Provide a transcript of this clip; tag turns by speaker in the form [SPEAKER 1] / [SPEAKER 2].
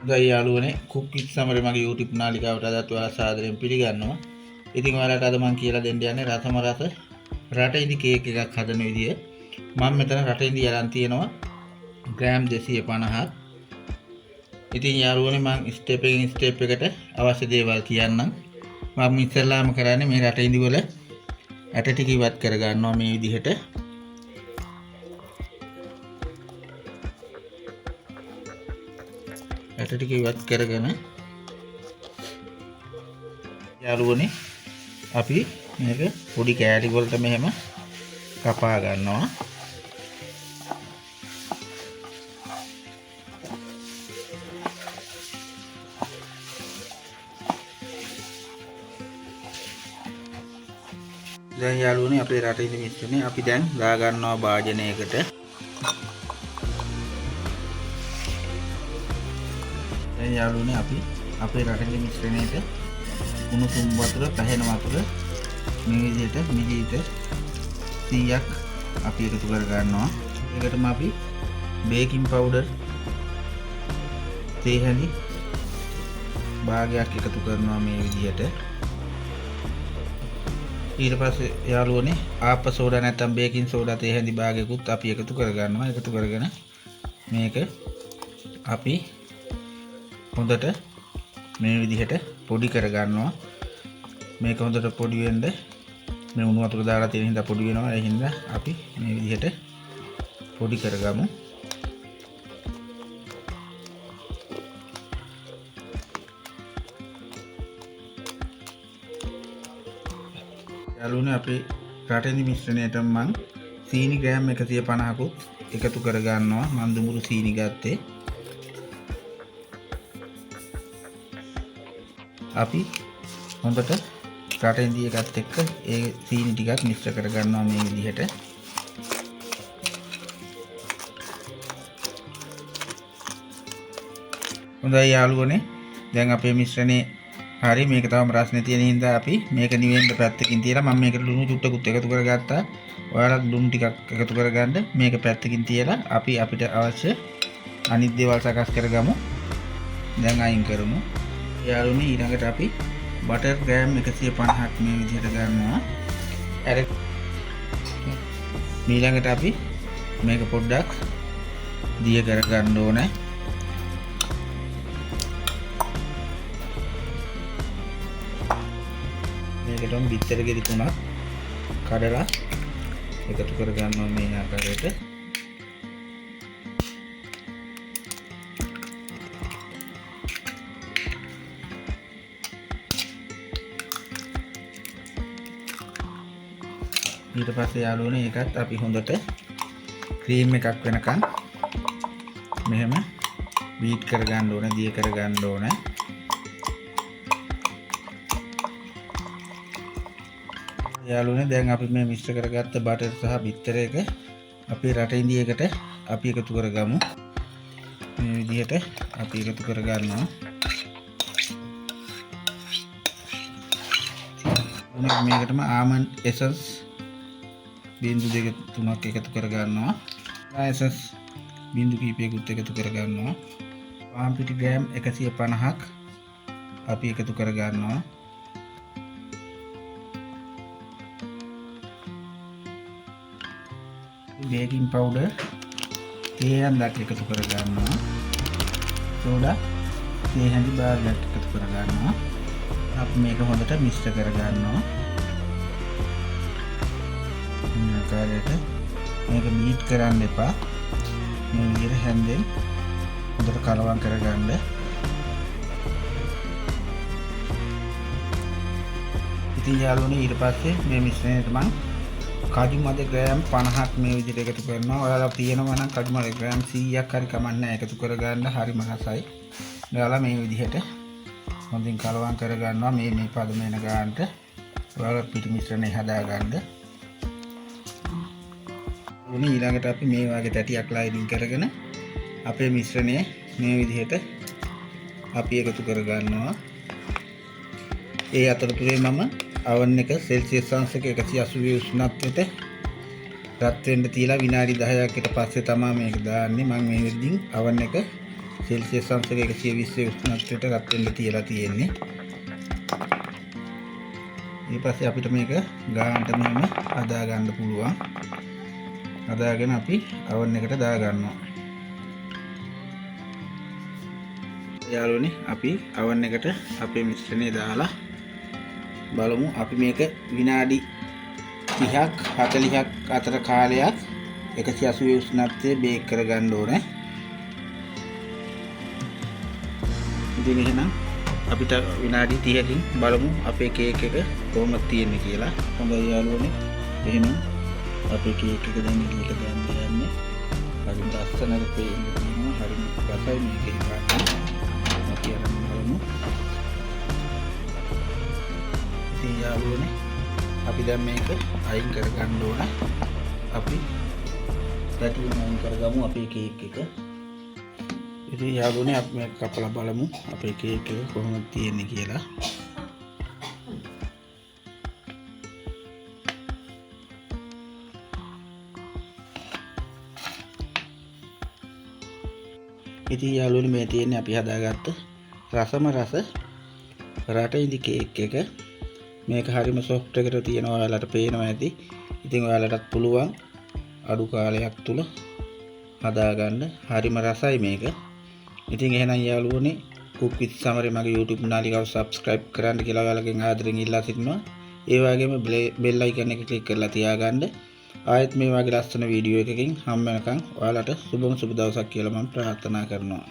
[SPEAKER 1] හොඳයි යාළුවනේ කුක් විත් සමරේ මගේ YouTube නාලිකාවට අදත් ඔයාලා සාදරයෙන් පිළිගන්නවා. ඉතින් ඔයාලට අද මම කියලා දෙන්න යන්නේ රසම රස රටඉදි කේක් එකක් හදන විදිය. මම මෙතන රටඉදි අරන් තියෙනවා ග්‍රෑම් 250ක්. ඉතින් යාළුවනේ මම ස්ටෙප් එකකින් ස්ටෙප් එකට අවශ්‍ය දේවල් කියන්නම්. මම ඉස්සෙල්ලාම කරන්නේ මේ රටඉදි වල ඇට ටික ඉවත් කර ගන්නවා මේ විදිහට. ඇට ටික ඉවත් කරගෙන යාළුවනේ අපි මේක පොඩි කෑලි වලට මෙහෙම කපා ගන්නවා. දැන් යාළුවනේ අපේ රටේ ඉඳි මිශ්‍රණය අපි දැන් දා ගන්නවා භාජනයකට. දැන් යාළුවනේ අපි අපේ රටේ ඉඳි මිශ්‍රණයට උණුසුම් වතුර පැහෙන වතුර මේ විදිහට මිලිලීටර් 100ක් අපි එකතු කර ගන්නවා. ඒකටම අපි බේකින් පවුඩර් තේ හැඳි භාගයක් එකතු කරනවා මේ විදිහට. ඊට පස්සේ යාළුවනේ ආප්ප සෝඩා නැත්නම් බේකින් සෝඩා තේ හැඳි භාගයකුත් අපි එකතු කර ගන්නවා. එකතු කරගෙන මේක අපි හොඳට මේ විදිහට පොඩි කර ගන්නවා. මේක හොඳට පොඩි වෙන්න මේ උණු වතුර දාලා තියෙන හින්දා පොඩි වෙනවා. ඒ හින්දා අපි මේ විදිහට පොඩි කරගමු. යාළුවනේ අපේ රටෙදි මිශ්‍රණයට මම සීනි ග්‍රෑම් 150කුත් එකතු කර ගන්නවා. මම දුමුරු සීනි ගත්තේ. අපි හොඳට රටෙදි එකත් එක්ක ඒ සීනි ටිකත් මිශ්‍ර කර ගන්නවා මේ විදිහට. හොඳයි යාළුවනේ දැන් අපේ මිශ්‍රණේ හරි. මේක තවම රස නැති වෙන හින්දා අපි මේක නිවෙන්න පැත්තකින් තියලා මම මේකට ලුණු චුට්ටකුත් එකතු කරගත්තා. ඔයාලා ලුණු ටිකක් එකතු කරගන්න. මේක පැත්තකින් තියලා අපි අපිට අවශ්‍ය අනිත් දේවල් සකස් කරගමු. දැන් අයින් කරමු. යාළුවනේ ඊළඟට අපි බටර් ග්‍රෑම් 150ක් මේ විදිහට ගන්නවා. ඊළඟට අපි මේක පොඩ්ඩක් දිය කර ගන්න ඕනේ. මේකටම බිත්තර ගෙඩි 3ක් කඩලා එකතු කර ගන්නවා මේ ආකාරයට. ඊට පස්සේ යාළුවනේ ඒකත් අපි හොඳට ක්‍රීම් එකක් වෙනකන් මෙහෙම බීට් කර ගන්න ඕනේ, දිය කර ගන්න ඕනේ. යාළුවනේ දැන් අපි මේ මිශ්‍ර කරගත්ත බටර් සහ බිත්තර එක අපේ රටඉදි එකට අපි එකතු කරගමු. මේ විදිහට අපි එකතු කර ගන්නවා. මේකටම ආමන්ඩ් එසන්ස් බින්දු 2-3ක් එකතු කර ගන්නවා. එසන්ස් බින්දු කීපයකුත් එකතු කර ගන්නවා. පාන් පිටි ග්‍රෑම් 150ක් අපි එකතු කර ගන්නවා. බේකින් පවුඩර් තේ හැඳක් එකතු කර ගන්නවා. සෝඩා තේ හැඳි භාගයක් එකතු කර ගන්නවා. අපි මේක හොඳට මිශ්‍ර කර ගන්නවා. මේ ආකාරයට මේක බීට් කරන්න එපා. මේ විදිහට හැන්දෙන් හොඳට කලවම් කරගන්න. ඉතින් යාළුවනේ ඊට පස්සේ මේ මිශ්‍රණයට මම කජු මද ග්‍රෑම් 50ක් මේ විදිහට එකතු කරනවා. ඔයාලා තියෙනවා නම් කජු මද ග්‍රෑම් 100ක් හරි කමක් නැහැ එකතු කරගන්න. හරිම රසයි. ඔයාලා මේ විදිහට හොඳින් කලවම් කරගන්නවා. මේ පදම එන ගන්නට ඔයාලා පිටු මිශ්‍රණය හදාගන්න. ඊළඟට අපි මේ වගේ තැටියක් ලයිනින් කරගෙන අපේ මිශ්‍රණය මේ විදිහට අපි එකතු කරගන්නවා. ඒ අතරතුරේ මම oven එක සෙල්සියස් අංශක 180 උෂ්ණත්වයට රත් වෙන්න තියලා විනාඩි 10ක් ඊට පස්සේ තමයි මේක දාන්නේ. මම මේ විදිහින් oven එක සෙල්සියස් අංශක 120 උෂ්ණත්වයට රත් වෙන්න තියලා තියෙන්නේ. ඊට පස්සේ අපිට මේක ගානට මෙහෙම හදා ගන්න පුළුවන්. හදාගෙන අපි oven එකට දා ගන්නවා. යාළුවනේ අපි oven එකට අපේ මිශ්‍රණය දාලා බලමු. අපි මේක විනාඩි 30ක් 40ක් අතර කාලයක් 180 උෂ්ණත්වයේ බේක් කරගන්න ඕනේ. ඉතින් එහෙනම් අපිට විනාඩි 30කින් බලමු අපේ කේක් එක කොහොමද තියෙන්නේ කියලා. හොඳයි යාළුවනේ. එහෙනම් අපේ කේක් එක දැන් එළියට ගන්න යන්නේ. හරි ලස්සනට පේන්න තියෙනවා. හරි රසයි මේකේ පාට. අපි අරන් බලමු. ඉතින් යාළුවනේ අපි දැන් මේක අයින් කර ගන්න ඕන. අපි පැටියෙන් අයින් කරගමු අපේ කේක් එක. ඉතින් යාළුවනේ අපි මේක කපලා බලමු අපේ කේක් එක කොහොමද තියෙන්නේ කියලා. ඉතින් යාළුවනේ මේ තියෙන්නේ අපි හදාගත්ත රසම රස රට ඉදි කේක් එක. මේක හරිම සොෆ්ට් එකට තියෙනවා, ඔයාලට පේනවා ඇති. ඉතින් ඔයාලටත් පුළුවන් අඩු කාලයක් තුල හදාගන්න. හරිම රසයි මේක. ඉතින් එහෙනම් යාළුවනේ cook with Samaria මගේ YouTube නාලිකාව subscribe කරන්න කියලා ඔයාලගෙන් ආදරෙන් ඉල්ලා සිටිනවා. ඒ වගේම bell icon එක click කරලා තියාගන්න. ආයෙත් මේ වගේ ලස්සන වීඩියෝ එකකින් හම්බ වෙනකන් ඔයාලට සුබම සුබ දවසක් කියලා මම ප්‍රාර්ථනා කරනවා.